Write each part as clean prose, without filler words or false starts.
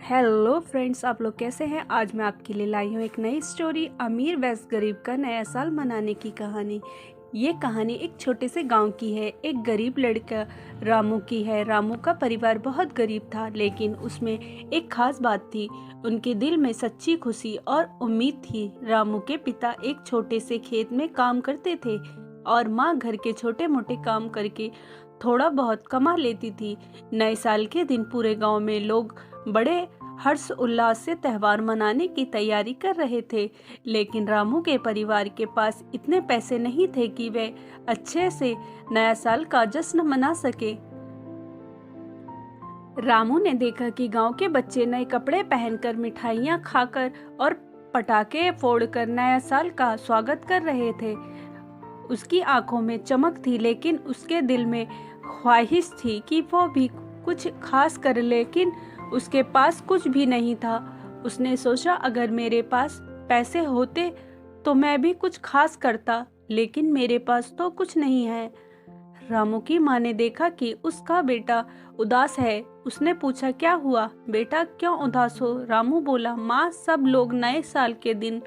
Hello friends, आप लोग कैसे हैं। आज मैं आपके लिए लाई हूँ एक नई स्टोरी, अमीर वैस गरीब का नया साल मनाने की कहानी। ये कहानी एक छोटे से गांव की है। एक गरीब लड़का रामू की है। रामू का परिवार बहुत गरीब था, लेकिन उसमें एक खास बात थी। उनके दिल में सच्ची खुशी और उम्मीद थी। रामू के पिता एक छोटे से खेत में काम करते थे और माँ घर के छोटे मोटे काम करके थोड़ा बहुत कमा लेती थी। नए साल के दिन पूरे गांव में लोग बड़े हर्ष उल्लास से त्यौहार मनाने की तैयारी कर रहे थे, लेकिन रामू के परिवार के पास इतने पैसे नहीं थे कि वे अच्छे से नया साल का जश्न मना सके। रामू ने देखा कि गांव के बच्चे नए कपड़े पहनकर, मिठाइयां खाकर और पटाखे फोड़कर नया साल का स्वागत कर रहे थे। उसकी आंखों में चमक थी, लेकिन उसके दिल में ख्वाहिश थी कि वो भी कुछ खास करे, लेकिन उसके पास कुछ भी नहीं था। उसने सोचा, अगर मेरे पास पैसे होते तो मैं भी कुछ खास करता, लेकिन मेरे पास तो कुछ नहीं है। रामू की माँ ने देखा कि उसका बेटा उदास है। उसने पूछा, क्या हुआ बेटा, क्यों उदास हो? रामू बोला, माँ, सब लोग नए साल के दिन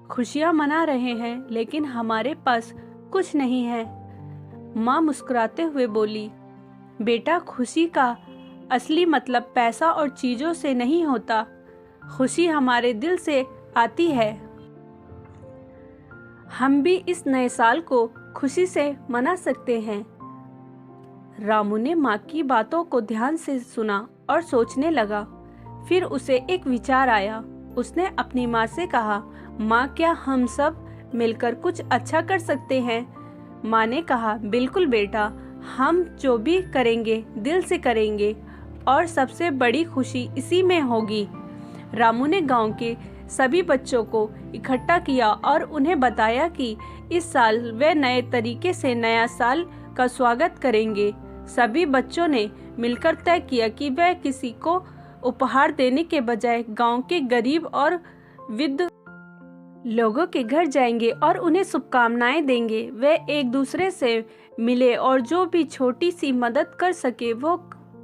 खुशियाँ मना रहे हैं, लेकिन हमारे पास कुछ नहीं है। माँ मुस्कुराते हुए बोली, बेटा, खुशी का असली मतलब पैसा और चीजों से नहीं होता। खुशी हमारे दिल से आती है। हम भी इस नए साल को खुशी से मना सकते हैं। रामू ने माँ की बातों को ध्यान से सुना और सोचने लगा। फिर उसे एक विचार आया। उसने अपनी माँ से कहा, माँ, क्या हम सब मिलकर कुछ अच्छा कर सकते हैं? माँ ने कहा, बिल्कुल बेटा, हम जो भी करेंगे दिल से करेंगे और सबसे बड़ी खुशी इसी में होगी। रामू ने गांव के सभी बच्चों को इकट्ठा किया और उन्हें बताया कि इस साल वे नए तरीके से नया साल का स्वागत करेंगे। सभी बच्चों ने मिलकर तय किया कि वे किसी को उपहार देने के बजाय गांव के गरीब और वृद्ध लोगों के घर जाएंगे और उन्हें शुभकामनाएं देंगे। वे एक दूसरे से मिले और जो भी छोटी सी मदद कर सके वो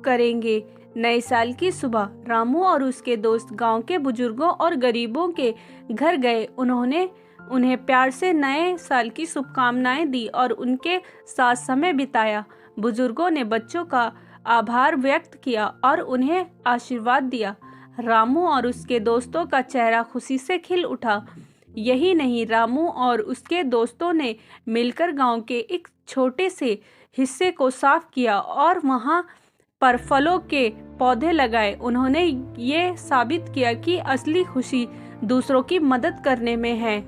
करेंगे। नए साल की सुबह रामू और उसके दोस्त गांव के बुजुर्गों और गरीबों के घर गए। उन्होंने उन्हें प्यार से नए साल की शुभकामनाएं दी और उनके साथ समय बिताया। बुजुर्गों ने बच्चों का आभार व्यक्त किया और उन्हें आशीर्वाद दिया। रामू और उसके दोस्तों का चेहरा खुशी से खिल उठा। यही नहीं, रामू और उसके दोस्तों ने मिलकर गांव के एक छोटे से हिस्से को साफ किया और वहां पर फलों के पौधे लगाए। उन्होंने ये साबित किया कि असली खुशी दूसरों की मदद करने में है।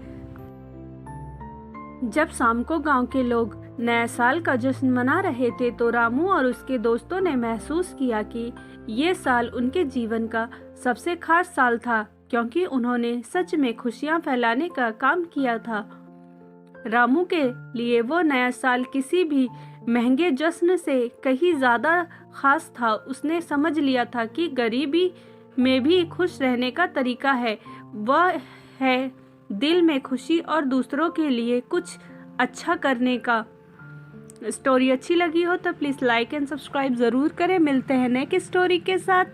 जब शाम को गांव के लोग नया साल का जश्न मना रहे थे, तो रामू और उसके दोस्तों ने महसूस किया कि ये साल उनके जीवन का सबसे खास साल था, क्योंकि उन्होंने सच में खुशियां फैलाने का काम किया था। रामू के लिए वो नया साल किसी भी महंगे जश्न से कहीं ज्यादा खास था। उसने समझ लिया था कि गरीबी में भी खुश रहने का तरीका है, वह है दिल में खुशी और दूसरों के लिए कुछ अच्छा करने का। स्टोरी अच्छी लगी हो तो प्लीज़ लाइक एंड सब्सक्राइब ज़रूर करें। मिलते हैं नेक्स्ट स्टोरी के साथ।